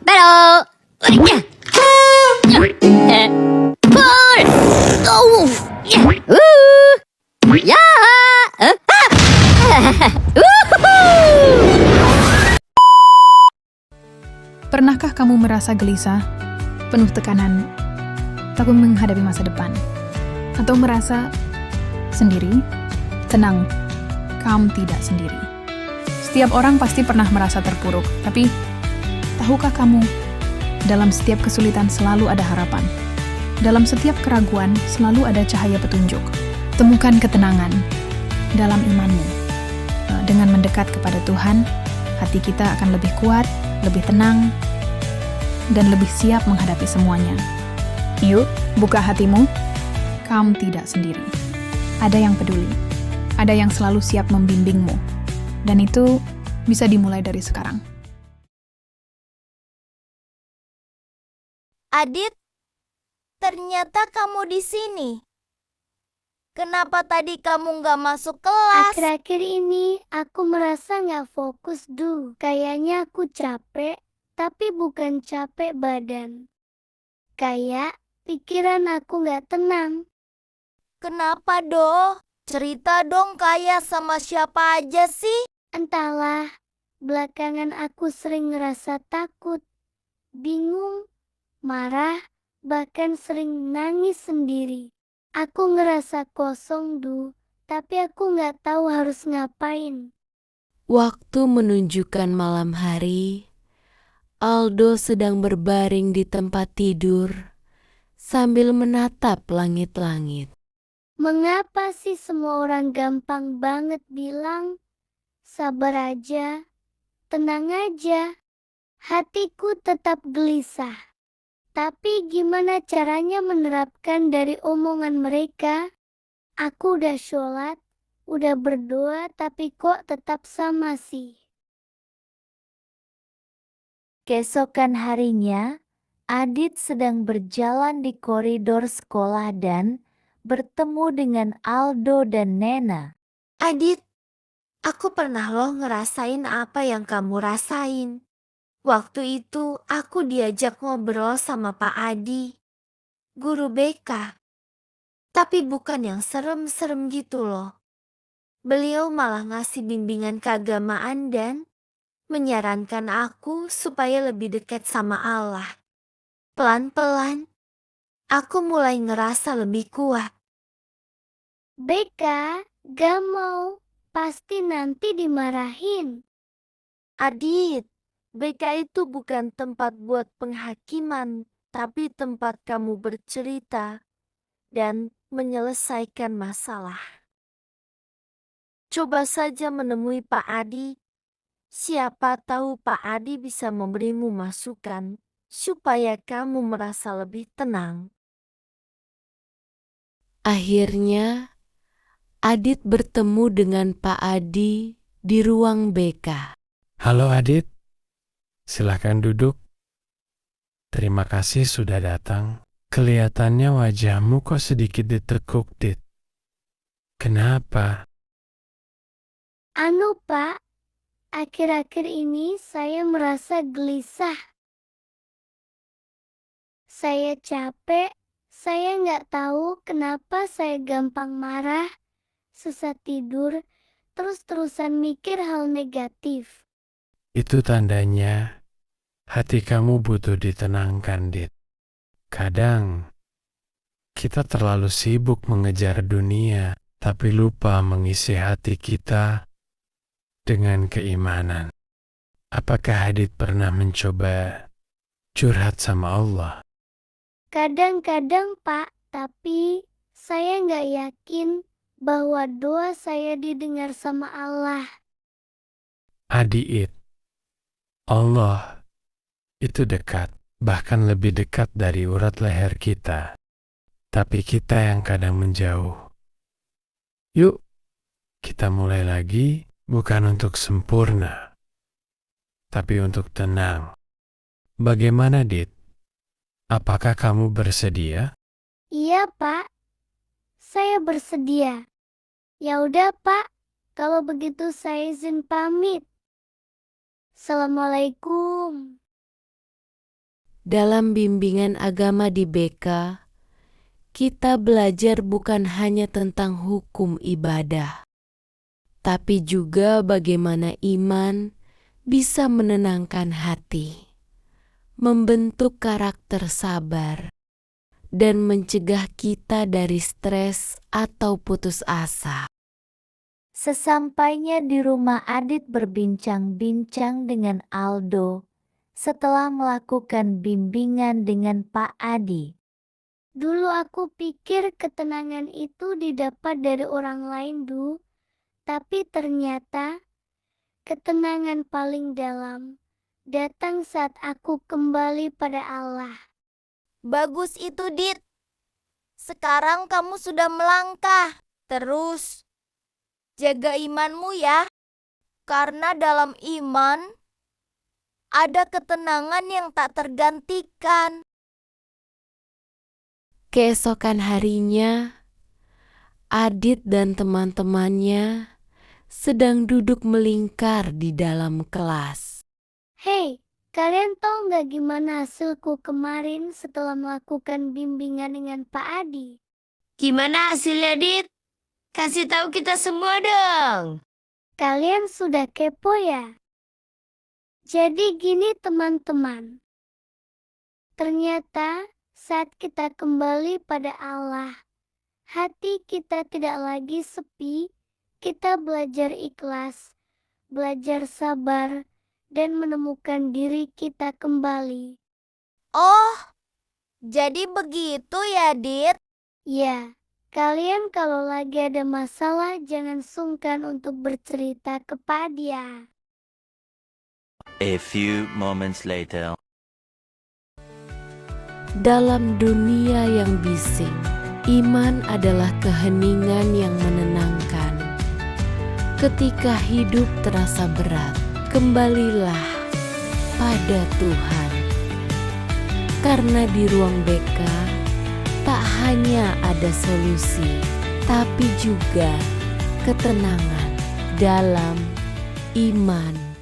Battle! Pull! Oh! Ya! Pernahkah kamu merasa gelisah, penuh tekanan, takut menghadapi masa depan? Atau merasa sendiri? Tenang, kamu tidak sendiri. Setiap orang pasti pernah merasa terpuruk, tapi tahukah kamu, dalam setiap kesulitan selalu ada harapan. Dalam setiap keraguan selalu ada cahaya petunjuk. Temukan ketenangan dalam imanmu. Dengan mendekat kepada Tuhan, hati kita akan lebih kuat, lebih tenang, dan lebih siap menghadapi semuanya. Yuk, buka hatimu. Kamu tidak sendiri. Ada yang peduli. Ada yang selalu siap membimbingmu. Dan itu bisa dimulai dari sekarang. Adit, ternyata kamu di sini. Kenapa tadi kamu nggak masuk kelas? Akhir-akhir ini aku merasa nggak fokus, Kayaknya aku capek, tapi bukan capek badan. Kayak pikiran aku nggak tenang. Kenapa, Do? Cerita dong, kayak sama siapa aja sih? Entahlah, belakangan aku sering ngerasa takut, bingung, marah, bahkan sering nangis sendiri. Aku ngerasa kosong, tapi aku nggak tahu harus ngapain. Waktu menunjukkan malam hari, Aldo sedang berbaring di tempat tidur sambil menatap langit-langit. Mengapa sih semua orang gampang banget bilang, sabar aja, tenang aja. Hatiku tetap gelisah. Tapi gimana caranya menerapkan dari omongan mereka? Aku udah sholat, udah berdoa, tapi kok tetap sama sih. Keesokan harinya, Adit sedang berjalan di koridor sekolah dan bertemu dengan Aldo dan Nena. Adit, aku pernah loh ngerasain apa yang kamu rasain. Waktu itu aku diajak ngobrol sama Pak Adi, guru BK. Tapi bukan yang serem-serem gitu loh. Beliau malah ngasih bimbingan keagamaan dan menyarankan aku supaya lebih dekat sama Allah. Pelan-pelan, aku mulai ngerasa lebih kuat. Beka, gak mau, pasti nanti dimarahin. Adit, BK itu bukan tempat buat penghakiman, tapi tempat kamu bercerita dan menyelesaikan masalah. Coba saja menemui Pak Adi. Siapa tahu Pak Adi bisa memberimu masukan supaya kamu merasa lebih tenang. Akhirnya, Adit bertemu dengan Pak Adi di ruang BK. Halo Adit, silakan duduk. Terima kasih sudah datang. Kelihatannya wajahmu kok sedikit ditekuk, Dit. Kenapa? Pak, akhir-akhir ini saya merasa gelisah. Saya capek, saya nggak tahu kenapa saya gampang marah, susah tidur, terus-terusan mikir hal negatif. Itu tandanya hati kamu butuh ditenangkan, Dit. Kadang kita terlalu sibuk mengejar dunia, tapi lupa mengisi hati kita dengan keimanan. Apakah Adit pernah mencoba curhat sama Allah? Kadang-kadang Pak, tapi saya nggak yakin bahwa doa saya didengar sama Allah. Adit, Allah itu dekat, bahkan lebih dekat dari urat leher kita. Tapi kita yang kadang menjauh. Yuk, kita mulai lagi, bukan untuk sempurna, tapi untuk tenang. Bagaimana, Dit? Apakah kamu bersedia? Iya Pak, saya bersedia. Ya udah Pak, kalau begitu saya izin pamit. Assalamualaikum. Dalam bimbingan agama di BK, kita belajar bukan hanya tentang hukum ibadah, tapi juga bagaimana iman bisa menenangkan hati, membentuk karakter sabar, dan mencegah kita dari stres atau putus asa. Sesampainya di rumah, Adit berbincang-bincang dengan Aldo setelah melakukan bimbingan dengan Pak Adi. Dulu aku pikir ketenangan itu didapat dari orang lain, tapi ternyata ketenangan paling dalam datang saat aku kembali pada Allah. Bagus itu, Dit. Sekarang kamu sudah melangkah. Terus, jaga imanmu ya. Karena dalam iman, ada ketenangan yang tak tergantikan. Keesokan harinya, Adit dan teman-temannya sedang duduk melingkar di dalam kelas. Hei, kalian tahu nggak gimana hasilku kemarin setelah melakukan bimbingan dengan Pak Adi? Gimana hasilnya, Dit? Kasih tahu kita semua dong. Kalian sudah kepo ya? Jadi gini teman-teman. Ternyata saat kita kembali pada Allah, hati kita tidak lagi sepi. Kita belajar ikhlas, belajar sabar, dan menemukan diri kita kembali. Oh, jadi begitu ya, Dit? Ya, kalian kalau lagi ada masalah jangan sungkan untuk bercerita kepada dia. A few moments later. Dalam dunia yang bising, iman adalah keheningan yang menenangkan. Ketika hidup terasa berat, kembalilah pada Tuhan. Karena di ruang BK tak hanya ada solusi, tapi juga ketenangan dalam iman.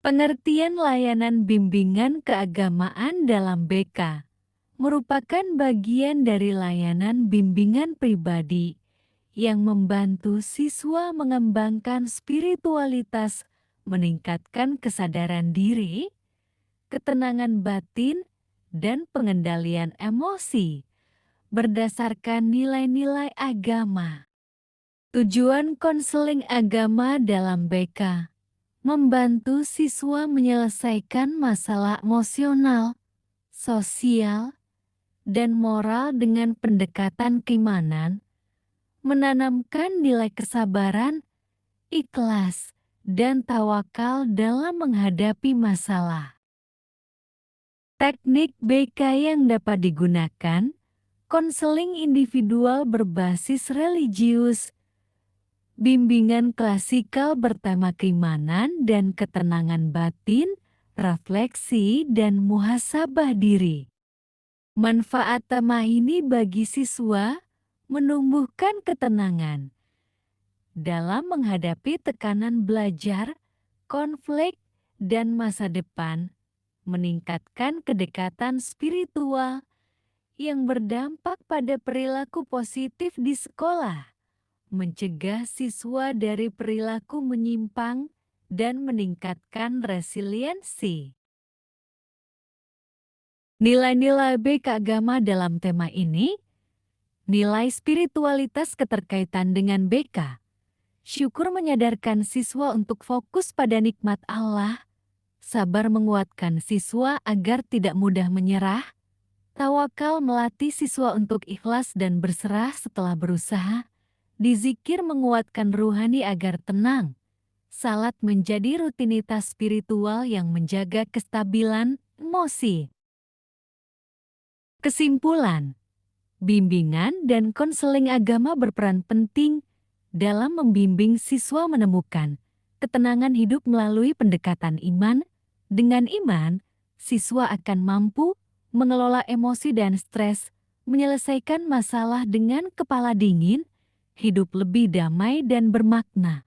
Pengertian layanan bimbingan keagamaan dalam BK merupakan bagian dari layanan bimbingan pribadi yang membantu siswa mengembangkan spiritualitas, meningkatkan kesadaran diri, ketenangan batin, dan pengendalian emosi berdasarkan nilai-nilai agama. Tujuan konseling agama dalam BK membantu siswa menyelesaikan masalah emosional, sosial, dan moral dengan pendekatan keimanan, menanamkan nilai kesabaran, ikhlas, dan tawakal dalam menghadapi masalah. Teknik BK yang dapat digunakan, konseling individual berbasis religius, bimbingan klasikal bertema keimanan dan ketenangan batin, refleksi, dan muhasabah diri. Manfaat tema ini bagi siswa menumbuhkan ketenangan dalam menghadapi tekanan belajar, konflik, dan masa depan, meningkatkan kedekatan spiritual yang berdampak pada perilaku positif di sekolah, mencegah siswa dari perilaku menyimpang, dan meningkatkan resiliensi. Nilai-nilai BK agama dalam tema ini, nilai spiritualitas keterkaitan dengan BK, syukur menyadarkan siswa untuk fokus pada nikmat Allah, sabar menguatkan siswa agar tidak mudah menyerah, tawakal melatih siswa untuk ikhlas dan berserah setelah berusaha, dizikir menguatkan ruhani agar tenang, salat menjadi rutinitas spiritual yang menjaga kestabilan emosi. Kesimpulan, bimbingan dan konseling agama berperan penting dalam membimbing siswa menemukan ketenangan hidup melalui pendekatan iman. Dengan iman, siswa akan mampu mengelola emosi dan stres, menyelesaikan masalah dengan kepala dingin, hidup lebih damai dan bermakna.